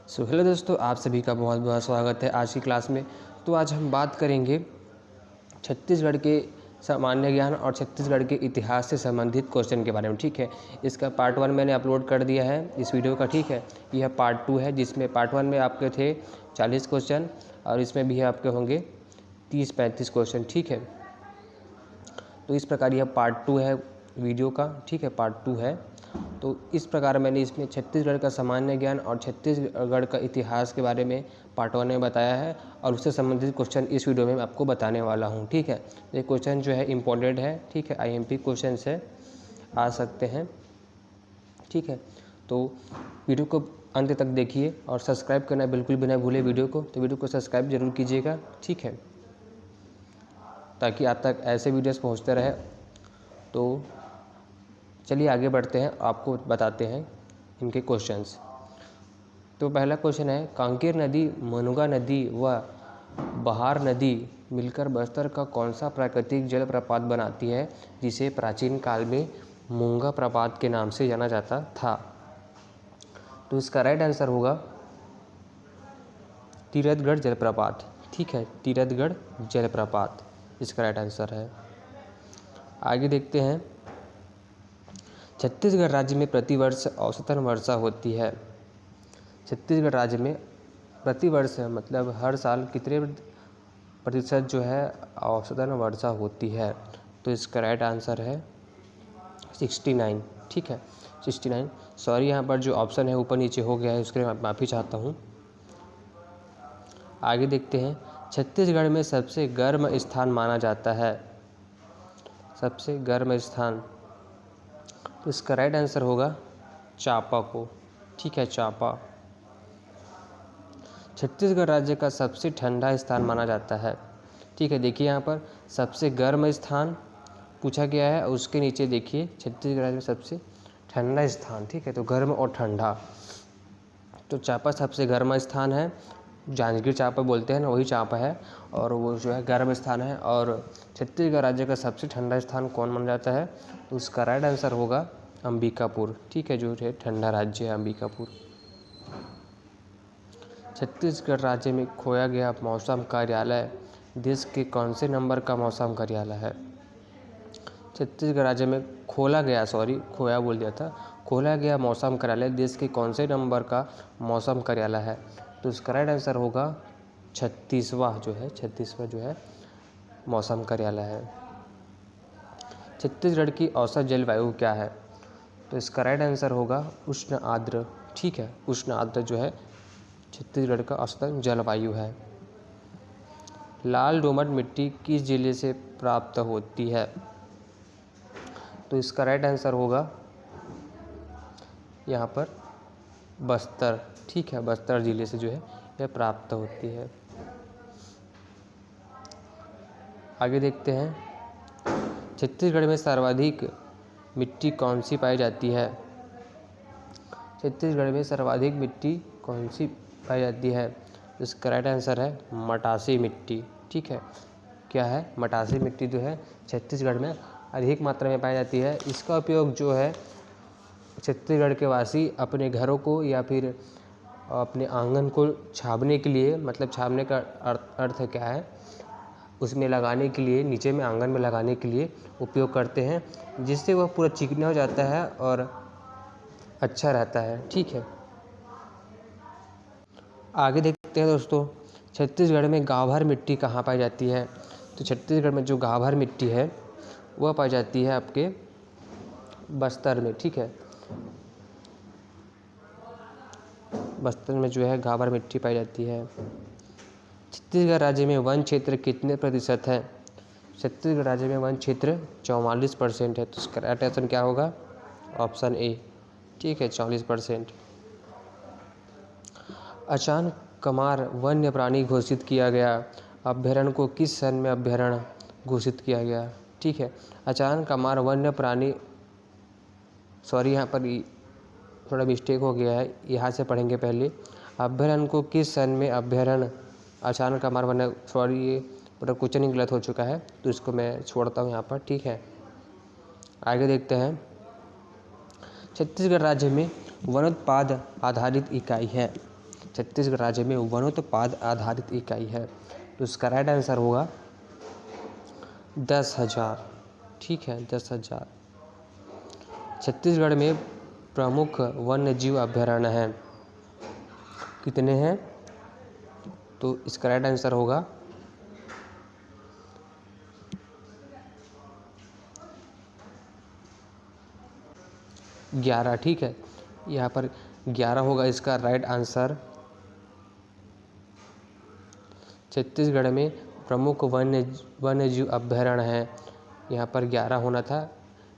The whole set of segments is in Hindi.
हेलो दोस्तों, आप सभी का बहुत बहुत स्वागत है आज की क्लास में। तो आज हम बात करेंगे छत्तीसगढ़ के सामान्य ज्ञान और छत्तीसगढ़ के इतिहास से संबंधित क्वेश्चन के बारे में। ठीक है, इसका पार्ट 1 मैंने अपलोड कर दिया है इस वीडियो का। ठीक है, यह पार्ट 2 है जिसमें पार्ट 1 में आपके थे 40 क्वेश्चन और इसमें भी आपके होंगे 30-35 क्वेश्चन। ठीक है, तो इस प्रकार यह पार्ट 2 है वीडियो का। ठीक है, पार्ट 2 है। तो इस प्रकार मैंने इसमें छत्तीसगढ़ का सामान्य ज्ञान और छत्तीसगढ़ का इतिहास के बारे में पार्ट 1 में बताया है और उससे संबंधित क्वेश्चन इस वीडियो में मैं आपको बताने वाला हूं। ठीक है, ये क्वेश्चन जो है इम्पोर्टेंट है। ठीक है, IMP क्वेश्चन से आ सकते हैं। ठीक है, तो वीडियो को अंत तक देखिए और सब्सक्राइब करना बिल्कुल भी ना भूले वीडियो को। तो वीडियो को सब्सक्राइब जरूर कीजिएगा। ठीक है, ताकि आप तक ऐसे वीडियोस पहुंचते रहे। तो चलिए आगे बढ़ते हैं, आपको बताते हैं इनके क्वेश्चंस। तो पहला क्वेश्चन है, कांकेर नदी, मनुगा नदी व बहार नदी मिलकर बस्तर का कौन सा प्राकृतिक जल प्रपात बनाती है जिसे प्राचीन काल में मूंगा प्रपात के नाम से जाना जाता था? तो इसका राइट आंसर होगा तीरथगढ़ जलप्रपात। ठीक है, तीरथगढ़ जलप्रपात इसका राइट आंसर है। आगे देखते हैं, छत्तीसगढ़ राज्य में प्रतिवर्ष औसतन वर्षा होती है। छत्तीसगढ़ राज्य में प्रतिवर्ष मतलब हर साल कितने प्रतिशत जो है औसतन वर्षा होती है? तो इसका राइट आंसर है 69। ठीक है, 69। सॉरी, यहाँ पर जो ऑप्शन है ऊपर नीचे हो गया है, उसके लिए मैं माफ़ी चाहता हूँ। आगे देखते हैं, छत्तीसगढ़ में सबसे गर्म स्थान माना जाता है। सबसे गर्म स्थान, तो इसका राइट आंसर होगा चांपा को। ठीक है, चांपा। छत्तीसगढ़ राज्य का सबसे ठंडा स्थान माना जाता है। ठीक है, देखिए यहाँ पर सबसे गर्म स्थान पूछा गया है और उसके नीचे देखिए छत्तीसगढ़ राज्य में सबसे ठंडा स्थान। ठीक है, तो गर्म और ठंडा, तो चांपा सबसे गर्म स्थान है। जांजगीर चांपा बोलते हैं ना, वही चांपा है और वो जो है गर्म स्थान है। और छत्तीसगढ़ राज्य का सबसे ठंडा स्थान कौन माना जाता है? तो उसका राइट आंसर होगा अंबिकापुर। ठीक है, जो है ठंडा राज्य है अंबिकापुर। छत्तीसगढ़ राज्य में खोया गया मौसम कार्यालय देश के कौन से नंबर का मौसम कार्यालय है? छत्तीसगढ़ राज्य में खोया बोल दिया था। खोला गया मौसम कार्यालय देश के कौन से नंबर का मौसम कार्यालय है? तो इसका राइट आंसर होगा 36वां जो है मौसम कार्यालय है। छत्तीसगढ़ की औसत जलवायु क्या है? तो इसका राइट आंसर होगा उष्ण आर्द्र। ठीक है, उष्ण आर्द्र जो है छत्तीसगढ़ का औसत जलवायु है। लाल दोमट मिट्टी किस जिले से प्राप्त होती है? तो इसका राइट आंसर होगा यहाँ पर बस्तर। ठीक है, बस्तर जिले से जो है यह प्राप्त होती है। आगे देखते हैं, छत्तीसगढ़ में सर्वाधिक मिट्टी कौन सी पाई जाती है? छत्तीसगढ़ में सर्वाधिक मिट्टी कौन सी पाई जाती है? इसका राइट आंसर है मटासी मिट्टी। ठीक है, क्या है? मटासी मिट्टी जो है छत्तीसगढ़ में अधिक मात्रा में पाई जाती है। इसका उपयोग जो है छत्तीसगढ़ के वासी अपने घरों को या फिर अपने आंगन को छापने के लिए, मतलब छापने का अर्थ क्या है, उसमें लगाने के लिए, नीचे में आंगन में लगाने के लिए उपयोग करते हैं, जिससे वह पूरा चिकना हो जाता है और अच्छा रहता है। ठीक है, आगे देखते हैं दोस्तों, छत्तीसगढ़ में गाभर मिट्टी कहाँ पाई जाती है? तो छत्तीसगढ़ में जो गाभर मिट्टी है वह पाई जाती है आपके बस्तर में। ठीक है, बस्तर में जो है गाभर मिट्टी पाई जाती है। छत्तीसगढ़ राज्य में वन क्षेत्र कितने प्रतिशत है? छत्तीसगढ़ राज्य में वन क्षेत्र 44% है। तो इसका राइट आंसर क्या होगा? Option A. ठीक है, 44%। अचान कमार वन्य प्राणी घोषित किया गया अभ्यारण्य को किस सन में अभ्यारण्य घोषित किया गया? ठीक है, अचान कमार वन्य प्राणी, सॉरी यहाँ पर थोड़ा मिस्टेक हो गया है, यहाँ से पढ़ेंगे पहले। अभ्यारण्य को किस सन में अभ्यारण्य अचान कमार वन्य, सॉरी ये पूरा क्वेश्चन ही गलत हो चुका है, तो इसको मैं छोड़ता हूँ यहाँ पर। ठीक है, आगे देखते हैं, छत्तीसगढ़ राज्य में वनोत्पाद आधारित इकाई है। छत्तीसगढ़ राज्य में वनोत्पाद आधारित इकाई है। तो इसका राइट आंसर होगा 10,000। ठीक है, 10,000। छत्तीसगढ़ में प्रमुख वन्य जीव अभयारण्य हैं, कितने हैं? तो इसका राइट आंसर होगा 11। ठीक है, यहाँ पर 11 होगा इसका राइट आंसर। छत्तीसगढ़ में प्रमुख वन्य जीव अभयारण्य हैं, यहाँ पर 11 होना था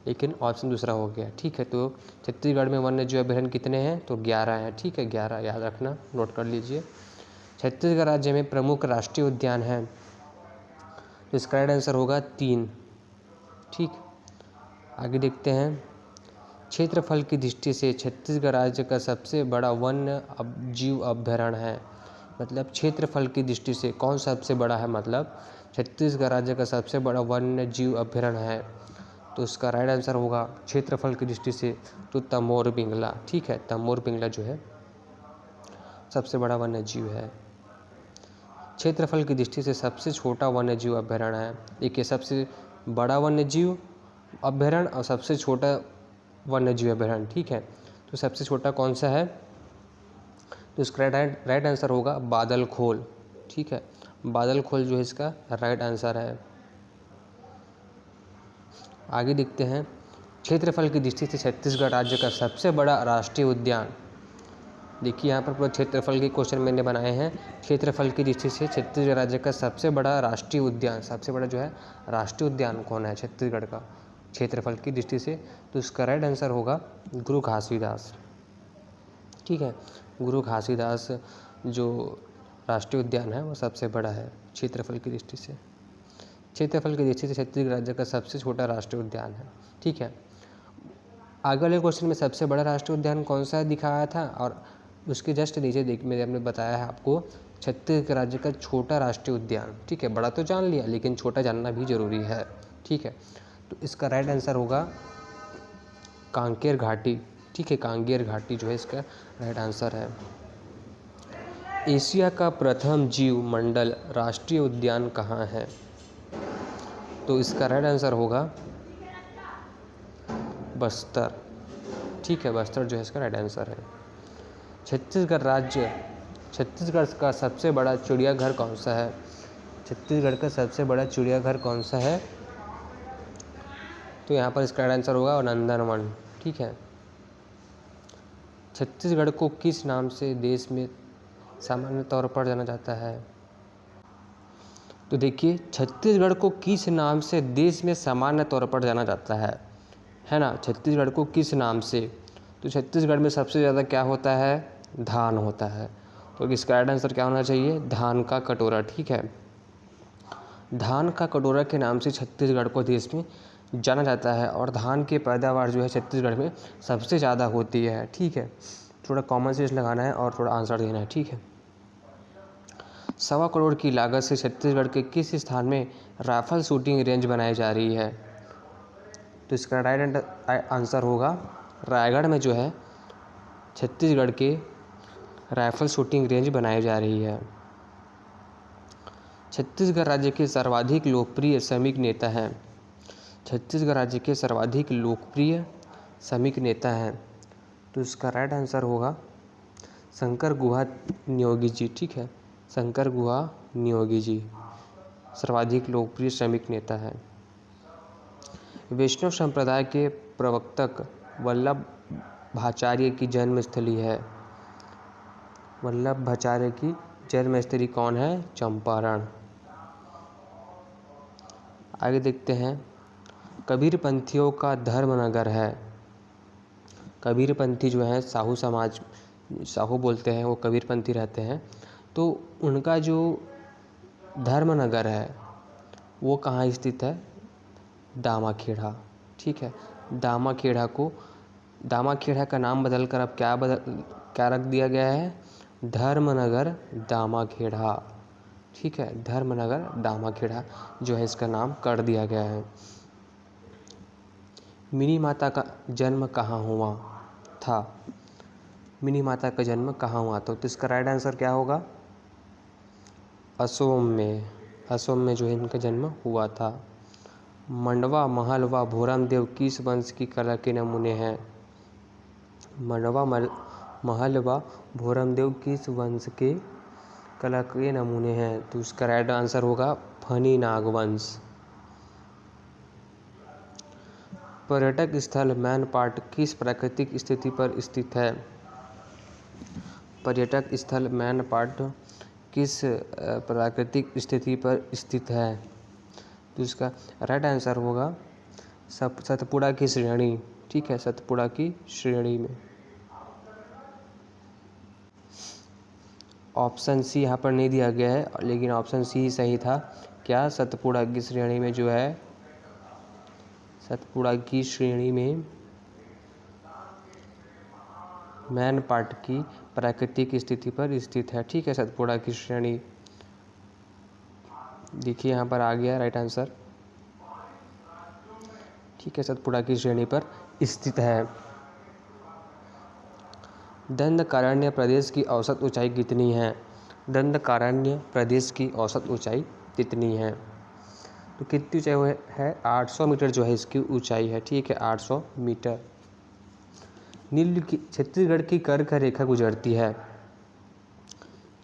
लेकिन ऑप्शन दूसरा हो गया। ठीक है, तो छत्तीसगढ़ में वन्य जीव अभयारण्य कितने हैं? तो 11 हैं। ठीक है, 11 याद रखना, नोट कर लीजिए। छत्तीसगढ़ राज्य में प्रमुख राष्ट्रीय उद्यान हैं, तो इसका राइट आंसर होगा 3। ठीक, आगे देखते हैं। क्षेत्रफल की दृष्टि से छत्तीसगढ़ राज्य का सबसे बड़ा वन्य जीव अभयारण्य है। मतलब क्षेत्रफल की दृष्टि से कौन सबसे बड़ा है? मतलब छत्तीसगढ़ राज्य का सबसे बड़ा वन्य जीव अभयारण्य है, तो इसका राइट आंसर होगा क्षेत्रफल की दृष्टि से तो तमोर पिंगला। ठीक है, तमोर पिंगला जो है सबसे बड़ा वन्य जीव है। क्षेत्रफल की दृष्टि से सबसे छोटा वन्य जीव अभयारण्य है। देखिए, सबसे बड़ा वन्य जीव अभयारण्य और सबसे छोटा वन्य जीव अभयारण्य। ठीक है, तो सबसे छोटा कौन सा है? तो इसका राइट आंसर होगा बादलखोल। ठीक है, बादलखोल जो है इसका राइट आंसर है। आगे देखते हैं। क्षेत्रफल की दृष्टि से छत्तीसगढ़ राज्य का सबसे बड़ा राष्ट्रीय उद्यान। देखिए, यहाँ पर पूरा क्षेत्रफल के क्वेश्चन मैंने बनाए हैं। क्षेत्रफल की दृष्टि से छत्तीसगढ़ राज्य का सबसे बड़ा राष्ट्रीय उद्यान, सबसे बड़ा जो है राष्ट्रीय उद्यान कौन है छत्तीसगढ़ का क्षेत्रफल की दृष्टि से? तो इसका राइट आंसर होगा गुरु घासीदास। ठीक है, गुरु घासीदास जो राष्ट्रीय उद्यान है वो सबसे बड़ा है क्षेत्रफल की दृष्टि से। क्षेत्रफल की दृष्टि से छत्तीसगढ़ राज्य का सबसे छोटा राष्ट्रीय उद्यान है। ठीक है, आगे वाले क्वेश्चन में सबसे बड़ा राष्ट्रीय उद्यान कौन सा दिखाया था और उसके जस्ट नीचे मैंने बताया है आपको छत्तीसगढ़ राज्य का छोटा राष्ट्रीय उद्यान। ठीक है, बड़ा तो जान लिया लेकिन छोटा जानना भी जरूरी है। ठीक है, तो इसका राइट आंसर होगा कांकेर घाटी। ठीक है, कांकेर घाटी जो है इसका राइट आंसर है। एशिया का प्रथम जीव मंडल राष्ट्रीय उद्यान कहाँ है? तो इसका राइट आंसर होगा बस्तर। ठीक है, बस्तर जो है इसका राइट आंसर है। छत्तीसगढ़ का सबसे बड़ा चिड़ियाघर कौन सा है? छत्तीसगढ़ का सबसे बड़ा चिड़ियाघर कौन सा है? तो यहाँ पर इसका राइट आंसर होगा नंदनवन। ठीक है, छत्तीसगढ़ को किस नाम से देश में सामान्य तौर पर जाना जाता है? तो देखिए, छत्तीसगढ़ को किस नाम से देश में सामान्य तौर पर जाना जाता है ना? छत्तीसगढ़ को किस नाम से? तो छत्तीसगढ़ में सबसे ज़्यादा क्या होता है? धान होता है। तो इसका राइट आंसर क्या होना चाहिए? धान का कटोरा। ठीक है, धान का कटोरा के नाम से छत्तीसगढ़ को देश में जाना जाता है और धान की पैदावार जो है छत्तीसगढ़ में सबसे ज़्यादा होती है। ठीक है, थोड़ा कॉमन सेंस लगाना है और थोड़ा आंसर देना है। ठीक है, 1.25 करोड़ की लागत से छत्तीसगढ़ के किस स्थान में राइफल शूटिंग रेंज बनाई जा रही है? तो इसका राइट आंसर होगा रायगढ़ में जो है छत्तीसगढ़ के राइफल शूटिंग रेंज बनाई जा रही है। छत्तीसगढ़ राज्य के सर्वाधिक लोकप्रिय श्रमिक नेता हैं। छत्तीसगढ़ राज्य के सर्वाधिक लोकप्रिय श्रमिक नेता हैं, तो इसका राइट आंसर होगा शंकर गुहा नियोगी जी। ठीक है, शंकर गुहा नियोगी जी सर्वाधिक लोकप्रिय श्रमिक नेता हैं। वैष्णव संप्रदाय के प्रवर्तक वल्लभाचार्य की जन्मस्थली है। वल्लभाचार्य की जन्मस्थली कौन है? चंपारण। आगे देखते हैं। कबीरपंथियों का धर्मनगर है। कबीरपंथी जो है साहू समाज, साहू बोलते हैं, वो कबीरपंथी रहते हैं, तो उनका जो धर्मनगर है वो कहाँ स्थित है? दामाखेड़ा। ठीक है, दामाखेड़ा का नाम बदलकर अब क्या रख दिया गया है? धर्मनगर दामाखेड़ा। ठीक है, धर्मनगर दामाखेड़ा जो है इसका नाम कर दिया गया है। मिनी माता का जन्म कहाँ हुआ था? मिनी माता का जन्म कहाँ हुआ था? तो इसका राइट आंसर क्या होगा? असोम में। असोम में जो है इनका जन्म हुआ था। मंडवा महल व भोरम देव किस वंश की कला के नमूने हैं? मंडवा महल व भोरम देव किस वंश के कला के नमूने हैं? तो इसका राइट आंसर होगा फनी नागवंश। पर्यटक स्थल मैनपाट किस प्राकृतिक स्थिति पर स्थित है? पर्यटक स्थल मैनपाट किस प्राकृतिक स्थिति पर स्थित है? तो इसका राइट आंसर होगा सतपुड़ा की श्रेणी। ठीक है, सतपुड़ा की श्रेणी में। ऑप्शन सी यहाँ पर नहीं दिया गया है, लेकिन ऑप्शन सी ही सही था। क्या? सतपुड़ा की श्रेणी में जो है, सतपुड़ा की श्रेणी में मैनपाट की प्राकृतिक स्थिति पर स्थित है। ठीक है, सतपुड़ा की श्रेणी। देखिए यहाँ पर आ गया राइट आंसर। ठीक है, सतपुड़ा की श्रेणी पर स्थित है। दंडकारण्य प्रदेश की औसत ऊंचाई कितनी है? दंडकारण्य प्रदेश की औसत ऊंचाई कितनी है? तो कितनी ऊंचाई है? 800 मीटर जो है इसकी ऊंचाई है। ठीक है, 800 मीटर। नील की छत्तीसगढ़ की कर्क रेखा गुजरती है।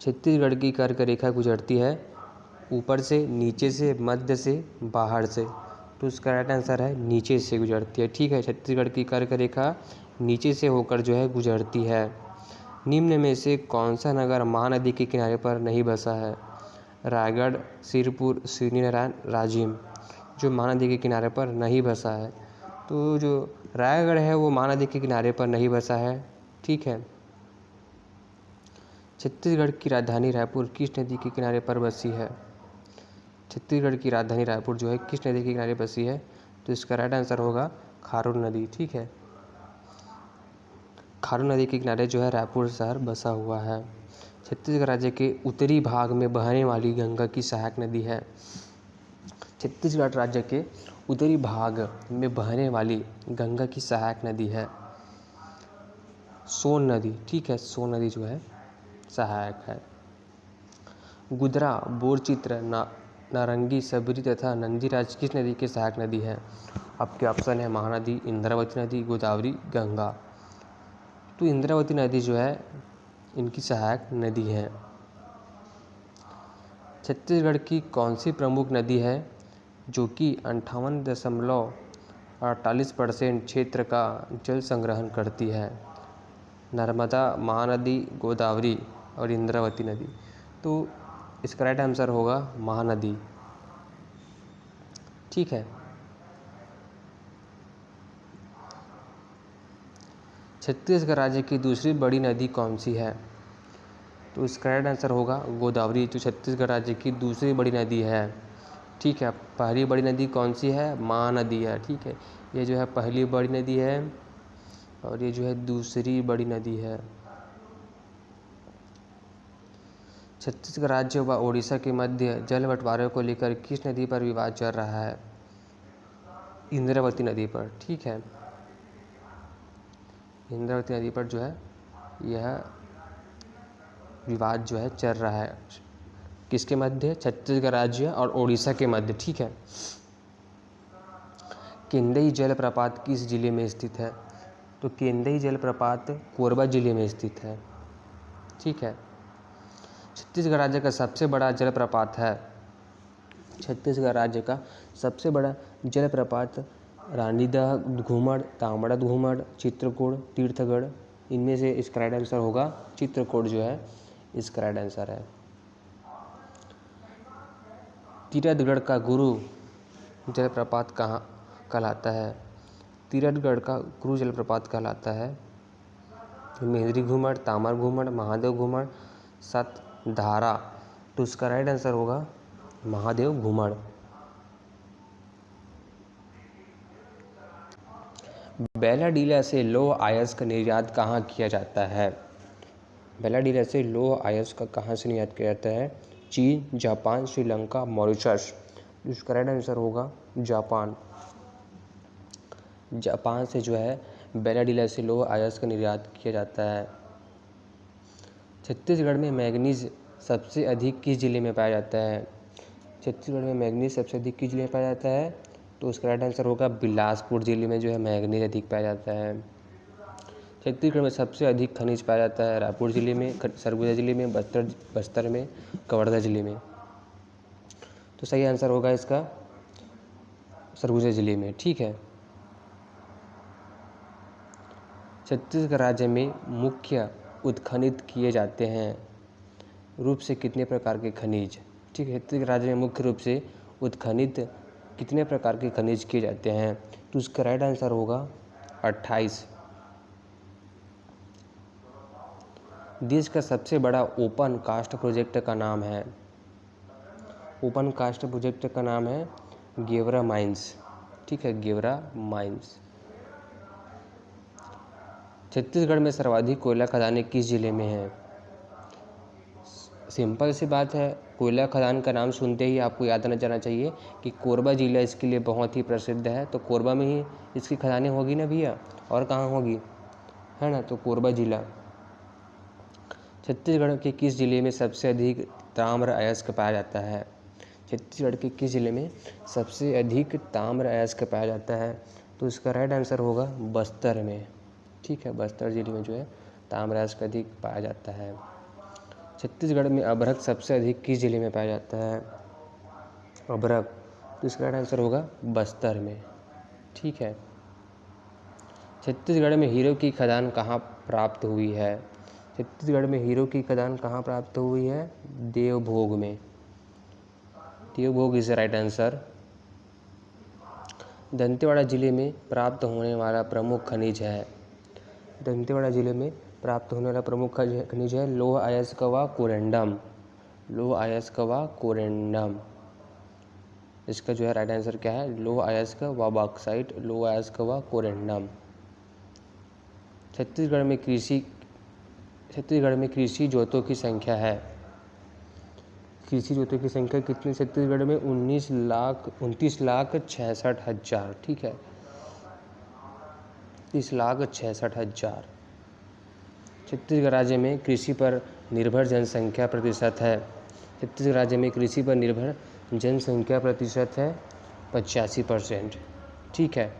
छत्तीसगढ़ की कर्क रेखा गुजरती है ऊपर से, नीचे से, मध्य से, बाहर से। तो इसका राइट आंसर है नीचे से गुजरती है। ठीक है, छत्तीसगढ़ की कर्क रेखा नीचे से होकर जो है गुजरती है। निम्न में से कौन सा नगर महानदी के किनारे पर नहीं बसा है? रायगढ़, सिरपुर, श्रीनारायण, राजिम। जो महानदी के किनारे पर नहीं बसा है, तो जो रायगढ़ है वो महानदी के किनारे पर नहीं बसा है। ठीक है। छत्तीसगढ़ की राजधानी रायपुर किस नदी के किनारे पर बसी है? छत्तीसगढ़ की राजधानी रायपुर जो है किस नदी के किनारे बसी है? तो इसका राइट आंसर होगा खारून नदी। ठीक है, खारून नदी के किनारे जो है रायपुर शहर बसा हुआ है। छत्तीसगढ़ राज्य के उत्तरी भाग में बहने वाली गंगा की सहायक नदी है। छत्तीसगढ़ राज्य के उत्तरी भाग में बहने वाली गंगा की सहायक नदी है सोन नदी। ठीक है, सोन नदी जो है सहायक है। गुदरा, बोरचित्र, नारंगी, सबरी तथा नंदीराज किस नदी की सहायक नदी है? आपके ऑप्शन है महानदी, इंद्रावती नदी, गोदावरी, गंगा। तो इंद्रावती नदी जो है इनकी सहायक नदी है। छत्तीसगढ़ की कौन सी प्रमुख नदी है जो कि 58.48% क्षेत्र का जल संग्रहण करती है? नर्मदा, महानदी, गोदावरी और इंद्रावती नदी। तो इसका राइट आंसर होगा महानदी। ठीक है। छत्तीसगढ़ राज्य की दूसरी बड़ी नदी कौन सी है? तो इसका राइट आंसर होगा गोदावरी, जो छत्तीसगढ़ राज्य की दूसरी बड़ी नदी है। ठीक है, पहली बड़ी नदी कौन सी है? महानदी है। ठीक है, ये जो है पहली बड़ी नदी है और ये जो है दूसरी बड़ी नदी है। छत्तीसगढ़ राज्य व ओडिशा के मध्य जल बंटवारे को लेकर किस नदी पर विवाद चल रहा है? इंद्रावती नदी पर। ठीक है, इंद्रावती नदी पर जो है यह विवाद जो है चल रहा है। किसके मध्य? छत्तीसगढ़ राज्य और ओडिशा के मध्य। ठीक है। केंदई जलप्रपात किस जिले में स्थित है? तो केंदई जलप्रपात कोरबा जिले में स्थित है। ठीक है। छत्तीसगढ़ राज्य का सबसे बड़ा जलप्रपात है। छत्तीसगढ़ राज्य का सबसे बड़ा जलप्रपात रानीदह घूमड़, तांबड़ा घूमड़, चित्रकूट, तीर्थगढ़, इनमें से इसका राइट आंसर होगा चित्रकूट जो है इसका राइट आंसर है। तीरथगढ़ का गुरु जलप्रपात कहाँ कहलाता है? तीरथगढ़ का गुरु जलप्रपात कहलाता है मेहंद्री घूमड़, तामर घूमड़, महादेव घूमड़, सतधारा। तो इसका राइट आंसर होगा महादेव घूमड़। बेलाडीला से लौह अयस्क का निर्यात कहाँ किया जाता है? बेलाडीला से लौह अयस्क का कहाँ से निर्यात किया जाता है? चीन, जापान, श्रीलंका, मॉरिशस। इसका राइट आंसर होगा जापान। जापान से जो है बेलाडीला से लौह अयस्क का निर्यात किया जाता है। छत्तीसगढ़ में मैंगनीज सबसे अधिक किस जिले में पाया जाता है? छत्तीसगढ़ में मैंगनीज सबसे अधिक किस जिले में पाया जाता है? तो उसका राइट आंसर होगा बिलासपुर जिले में जो है मैंगनीज अधिक पाया जाता है। छत्तीसगढ़ में सबसे अधिक खनिज पाया जाता है रायपुर जिले में, सरगुजा जिले में, बस्तर में, कवर्धा जिले में। तो सही आंसर होगा इसका सरगुजा जिले में। ठीक है। छत्तीसगढ़ राज्य में मुख्य उत्खनित किए जाते हैं रूप से कितने प्रकार के खनिज? ठीक है। छत्तीसगढ़ राज्य में मुख्य रूप से उत्खनित कितने प्रकार के खनिज किए जाते हैं? तो उसका राइट आंसर होगा 28। देश का सबसे बड़ा ओपन कास्ट प्रोजेक्ट का नाम है? ओपन कास्ट प्रोजेक्ट का नाम है गेवरा माइंस। ठीक है, गेवरा माइंस। छत्तीसगढ़ में सर्वाधिक कोयला खदानें किस जिले में हैं? सिंपल सी बात है, कोयला खदान का नाम सुनते ही आपको याद आना जाना चाहिए कि कोरबा जिला इसके लिए बहुत ही प्रसिद्ध है। तो कोरबा में ही इसकी खदानें होगी ना भैया, और कहाँ होगी, है ना? तो कोरबा जिला। छत्तीसगढ़ के किस जिले में सबसे अधिक ताम्र अयस्क पाया जाता है? छत्तीसगढ़ के किस जिले में सबसे अधिक ताम्र अयस्क पाया जाता है? तो इसका राइट आंसर होगा बस्तर में। ठीक है, बस्तर जिले में जो है ताम्र अयस्क अधिक पाया जाता है। छत्तीसगढ़ में अभ्रक सबसे अधिक किस जिले में पाया जाता है? अभ्रक, तो इसका राइट आंसर होगा बस्तर में। ठीक है। छत्तीसगढ़ में हीरो की खदान कहाँ प्राप्त हुई है? छत्तीसगढ़ में हीरो की खदान कहाँ प्राप्त हुई है? देवभोग में। Devbhog is the right answer. Dantewada जिले में प्राप्त होने वाला प्रमुख खनिज है? दंतेवाड़ा जिले में प्राप्त होने वाला प्रमुख खनिज है लौह अयस्क व कोरेंडम। लौह अयस्क व कोरेंडम, इसका जो है राइट आंसर क्या है? लौह अयस्क व बॉक्साइट, लौह अयस्क व कोरेंडम। छत्तीसगढ़ में कृषि जोतों की संख्या है? कृषि जोतों की संख्या कितनी छत्तीसगढ़ में? 29,66,000। ठीक है, 30,66,000। छत्तीसगढ़ राज्य में कृषि पर निर्भर जनसंख्या प्रतिशत है? छत्तीसगढ़ राज्य में कृषि पर निर्भर जनसंख्या प्रतिशत है 85%। ठीक है।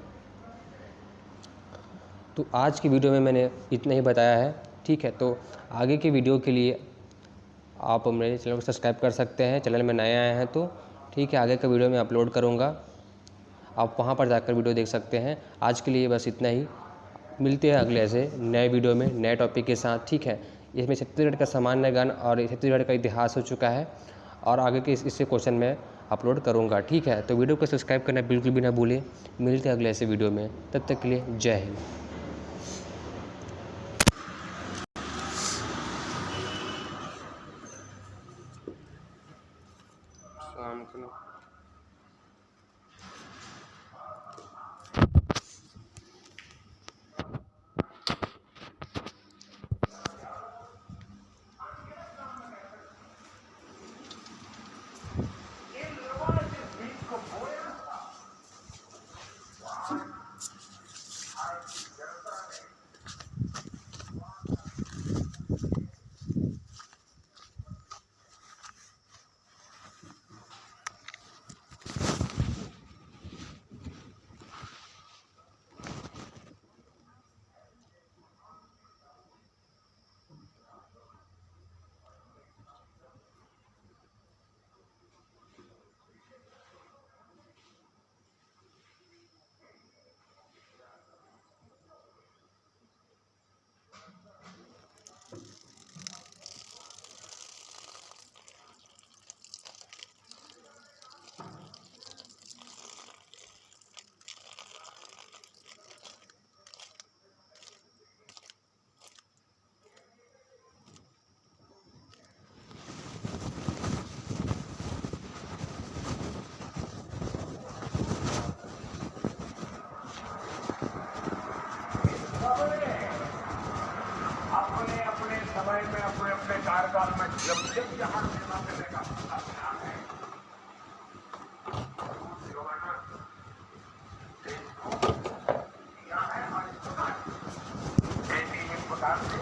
तो आज की वीडियो में मैंने इतना ही बताया है। ठीक है, तो आगे की वीडियो के लिए आप मेरे चैनल को सब्सक्राइब कर सकते हैं, चैनल में नए आए हैं तो। ठीक है, आगे का वीडियो मैं अपलोड करूँगा, आप वहाँ पर जाकर वीडियो देख सकते हैं। आज के लिए बस इतना ही, मिलते हैं अगले ऐसे नए वीडियो में नए टॉपिक के साथ। ठीक है, इसमें छत्तीसगढ़ का सामान्य ज्ञान और छत्तीसगढ़ का इतिहास हो चुका है, और आगे के इससे क्वेश्चन मैं अपलोड करूँगा। ठीक है, तो वीडियो को सब्सक्राइब करना बिल्कुल भी ना भूलें। मिलते हैं अगले ऐसे वीडियो में, तब तक के लिए जय हिंद। अपने समय में अपने कार्यकाल में जब जहाँ निर्णय मिलेगा प्रकार से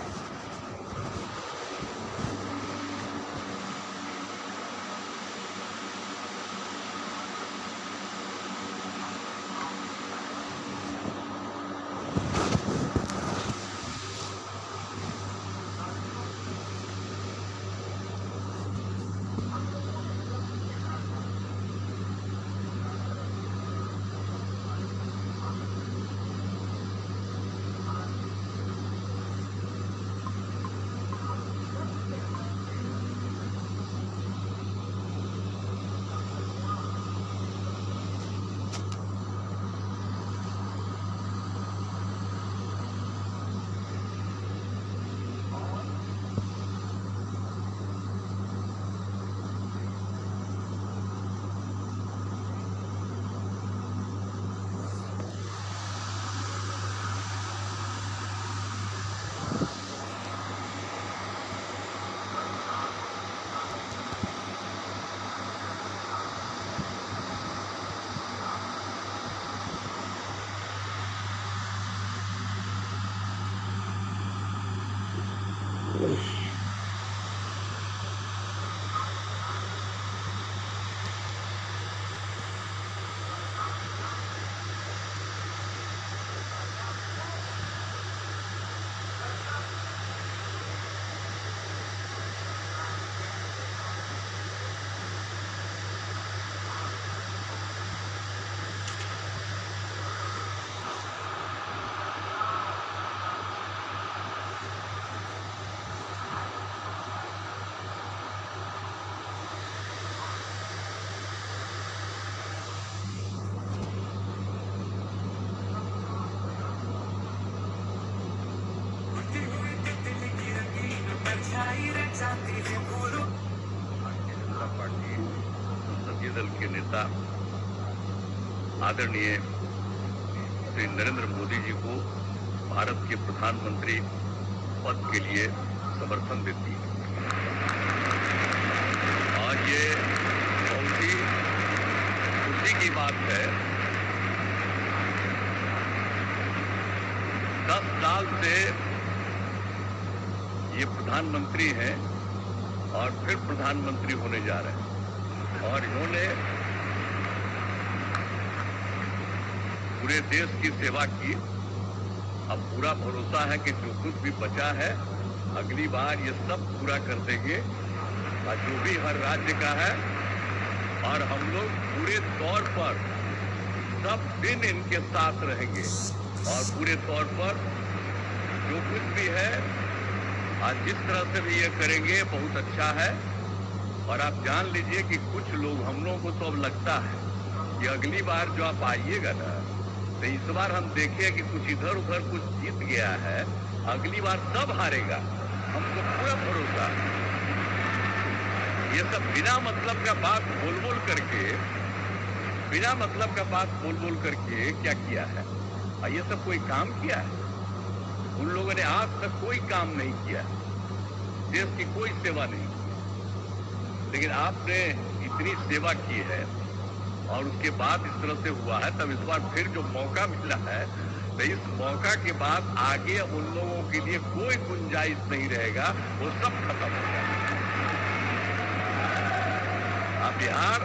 भारतीय जनता पार्टी संसदीय दल के नेता आदरणीय श्री नरेंद्र मोदी जी को भारत के प्रधानमंत्री पद के लिए समर्थन देती है और ये बहुत ही खुशी की बात है। 10 साल से ये प्रधानमंत्री हैं और फिर प्रधानमंत्री होने जा रहे हैं और इन्होंने पूरे देश की सेवा की। अब पूरा भरोसा है कि जो कुछ भी बचा है अगली बार ये सब पूरा कर देंगे और जो भी हर राज्य का है, और हम लोग पूरे तौर पर सब दिन इनके साथ रहेंगे और पूरे तौर पर जो कुछ भी है आज जिस तरह से भी ये करेंगे बहुत अच्छा है। और आप जान लीजिए कि कुछ लोग, हम लोगों को तो अब लगता है कि अगली बार जो आप आइएगा ना, तो इस बार हम देखें कि कुछ इधर उधर कुछ जीत गया है, अगली बार सब हारेगा, हमको पूरा भरोसा। ये सब बिना मतलब का बात बोल बोल करके, बिना मतलब का बात बोल बोल करके क्या किया है? और ये सब कोई काम किया है? उन लोगों ने आज तक कोई काम नहीं किया, देश की कोई सेवा नहीं की। लेकिन आपने इतनी सेवा की है और उसके बाद इस तरह से हुआ है, तब इस बार फिर जो मौका मिला है, तो इस मौका के बाद आगे उन लोगों के लिए कोई गुंजाइश नहीं रहेगा, वो सब खत्म हो जाएगा। अब बिहार